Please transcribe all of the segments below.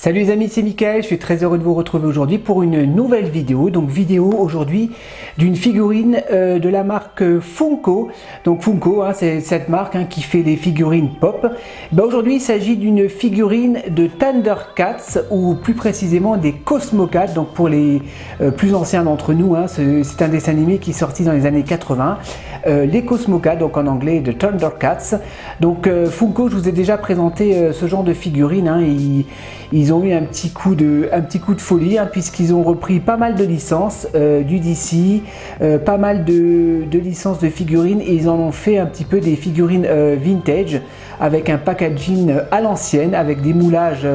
Salut les amis, c'est Mickaël, je suis très heureux de vous retrouver aujourd'hui pour une nouvelle vidéo. Donc vidéo aujourd'hui d'une figurine de la marque Funko. Donc Funko, c'est cette marque qui fait les figurines pop. Aujourd'hui il s'agit d'une figurine de Thundercats ou plus précisément des Cosmocats. Donc pour les plus anciens d'entre nous, c'est un dessin animé qui est sorti dans les années 80. Les Cosmocats, donc en anglais de Thundercats. Donc Funko, je vous ai déjà présenté ce genre de figurine. Ils ont eu un petit coup de folie puisqu'ils ont repris pas mal de licences du DC, pas mal de licences de figurines et ils en ont fait un petit peu des figurines vintage avec un packaging à l'ancienne avec des moulages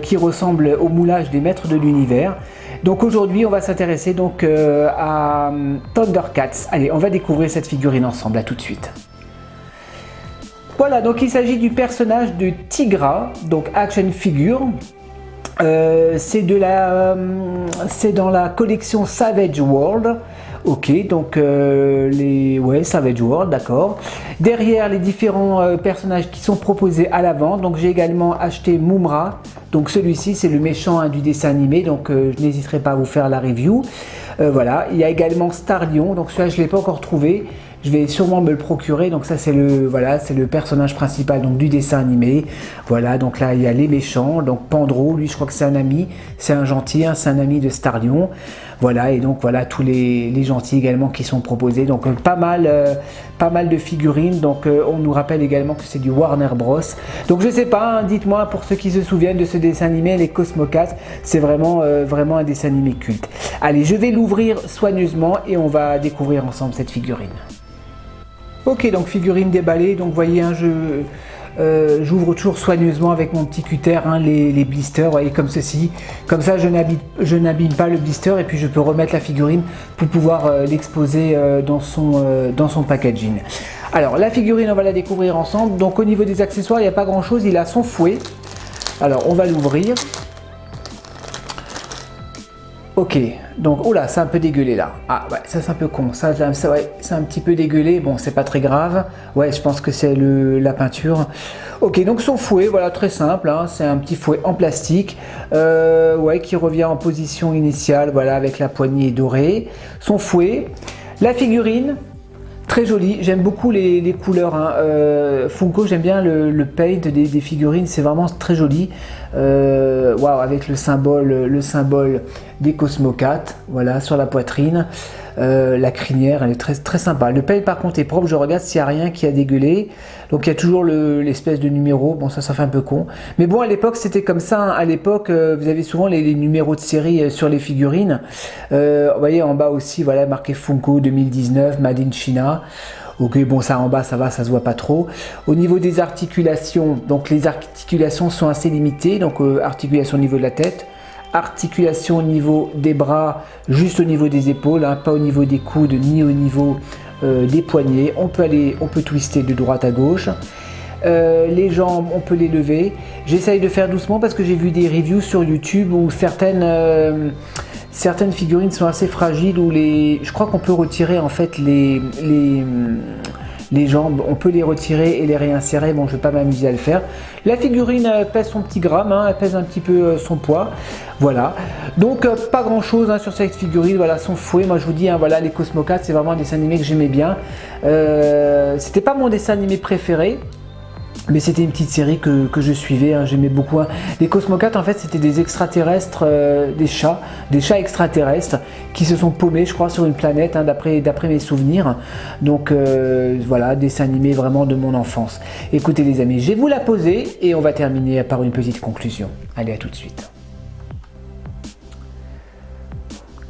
qui ressemblent au moulage des maîtres de l'univers. Donc aujourd'hui on va s'intéresser donc à Thundercats. Allez, on va découvrir cette figurine ensemble, à tout de suite. Voilà, donc il s'agit du personnage de Tigra, donc action figure. C'est dans la collection Savage World. Ok, donc Savage World, d'accord. Derrière les différents personnages qui sont proposés à la vente, donc j'ai également acheté Mumm-Ra. Donc celui-ci c'est le méchant du dessin animé, donc je n'hésiterai pas à vous faire la review. Voilà, il y a également Starlion, donc celui-là je ne l'ai pas encore trouvé. Je vais sûrement me le procurer, donc ça c'est le personnage principal donc, du dessin animé. Voilà, donc là il y a les méchants, donc Pandro, lui je crois que c'est un ami, c'est un gentil, c'est un ami de Starlion. Voilà, et donc voilà tous les gentils également qui sont proposés, donc pas mal de figurines, donc on nous rappelle également que c'est du Warner Bros. Donc je sais pas, dites-moi pour ceux qui se souviennent de ce dessin animé, les Cosmocats, c'est vraiment un dessin animé culte. Allez, je vais l'ouvrir soigneusement et on va découvrir ensemble cette figurine. Ok, donc figurine déballée, donc vous voyez, j'ouvre toujours soigneusement avec mon petit cutter les blisters, voyez, comme ceci. Comme ça, je n'abîme pas le blister et puis je peux remettre la figurine pour pouvoir l'exposer dans son packaging. Alors, la figurine, on va la découvrir ensemble. Donc, au niveau des accessoires, il n'y a pas grand-chose. Il a son fouet. Alors, on va l'ouvrir. Ok, donc, oh là, c'est un peu dégueulé là. Ah ouais, ça c'est un peu con, ouais, c'est un petit peu dégueulé, bon c'est pas très grave. Ouais, je pense que c'est la peinture. Ok, donc son fouet, voilà, très simple, c'est un petit fouet en plastique, qui revient en position initiale, voilà, avec la poignée dorée. Son fouet, la figurine, très jolie, j'aime beaucoup les couleurs. Funko, j'aime bien le paint des figurines, c'est vraiment très joli. Waouh, avec le symbole des Cosmocats, voilà, sur la poitrine. La crinière, elle est très, très sympa. Le paint par contre est propre, je regarde s'il n'y a rien qui a dégueulé. Donc il y a toujours l'espèce de numéro, bon ça fait un peu con. Mais bon, à l'époque c'était comme ça, à l'époque vous avez souvent les numéros de série sur les figurines. Vous voyez en bas aussi, voilà, marqué Funko 2019, Made in China. Ok, bon ça en bas ça va, ça se voit pas trop. Au niveau des articulations, donc les articulations sont assez limitées, donc articulation au niveau de la tête, articulation au niveau des bras, juste au niveau des épaules, pas au niveau des coudes ni au niveau des poignets. On peut twister de droite à gauche. Les jambes, on peut les lever. J'essaye de faire doucement parce que j'ai vu des reviews sur YouTube où certaines figurines sont assez fragiles, où je crois qu'on peut retirer en fait les jambes, on peut les retirer et les réinsérer. Bon, je ne vais pas m'amuser à le faire. La figurine pèse son petit gramme, elle pèse un petit peu son poids. Voilà, donc pas grand chose sur cette figurine. Voilà, son fouet, moi je vous dis, voilà, les Cosmocats, c'est vraiment un dessin animé que j'aimais bien. C'était pas mon dessin animé préféré, mais c'était une petite série que je suivais, j'aimais beaucoup. Les Cosmocats, en fait, c'était des extraterrestres, des chats extraterrestres qui se sont paumés, je crois, sur une planète, d'après mes souvenirs. Donc voilà, dessin animé vraiment de mon enfance. Écoutez les amis, je vais vous la poser et on va terminer par une petite conclusion. Allez, à tout de suite.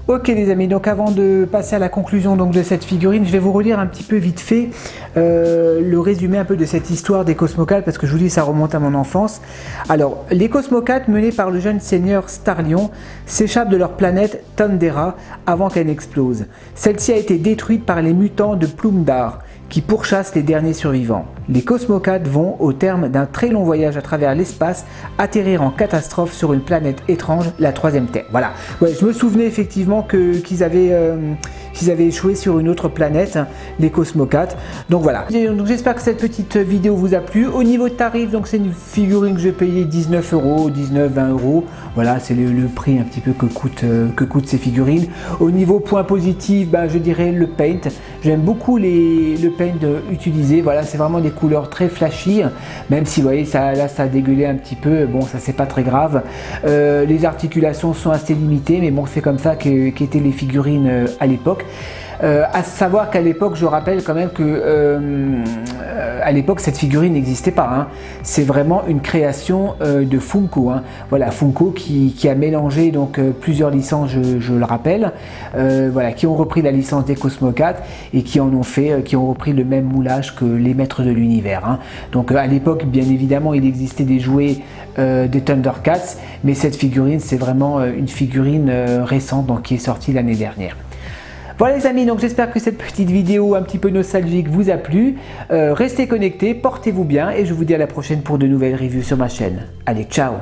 Ok les amis, donc avant de passer à la conclusion donc, de cette figurine, je vais vous relire un petit peu vite fait le résumé un peu de cette histoire des Cosmocats, parce que je vous dis ça remonte à mon enfance. Alors, les Cosmocats menés par le jeune seigneur Starlion s'échappent de leur planète Thundera avant qu'elle n'explose. Celle-ci a été détruite par les mutants de Plum-Dar qui pourchassent les derniers survivants. Les Cosmocats vont, au terme d'un très long voyage à travers l'espace, atterrir en catastrophe sur une planète étrange, la troisième Terre. Voilà, ouais, je me souvenais effectivement qu'ils avaient s'ils avaient échoué sur une autre planète, les Cosmocats. Donc voilà. Donc j'espère que cette petite vidéo vous a plu. Au niveau de tarif, donc c'est une figurine que je vais payer 19 €, 19, 20 €. Voilà, c'est le prix un petit peu que coûtent ces figurines. Au niveau point positif, ben, je dirais le paint. J'aime beaucoup le paint utilisé. Voilà, c'est vraiment des couleurs très flashy. Même si vous voyez, ça a dégueulé un petit peu. Bon, ça c'est pas très grave. Les articulations sont assez limitées, mais bon, c'est comme ça qu'étaient les figurines à l'époque. À savoir qu'à l'époque, je rappelle quand même que à l'époque cette figurine n'existait pas. Hein. C'est vraiment une création de Funko. Hein. Voilà, Funko qui a mélangé donc plusieurs licences, je le rappelle. Voilà, qui ont repris la licence des Cosmocats et qui ont repris le même moulage que les Maîtres de l'Univers. Hein. Donc à l'époque, bien évidemment, il existait des jouets des Thundercats, mais cette figurine, c'est vraiment une figurine récente, donc qui est sortie l'année dernière. Voilà les amis, donc j'espère que cette petite vidéo un petit peu nostalgique vous a plu. Restez connectés, portez-vous bien et je vous dis à la prochaine pour de nouvelles reviews sur ma chaîne. Allez, ciao!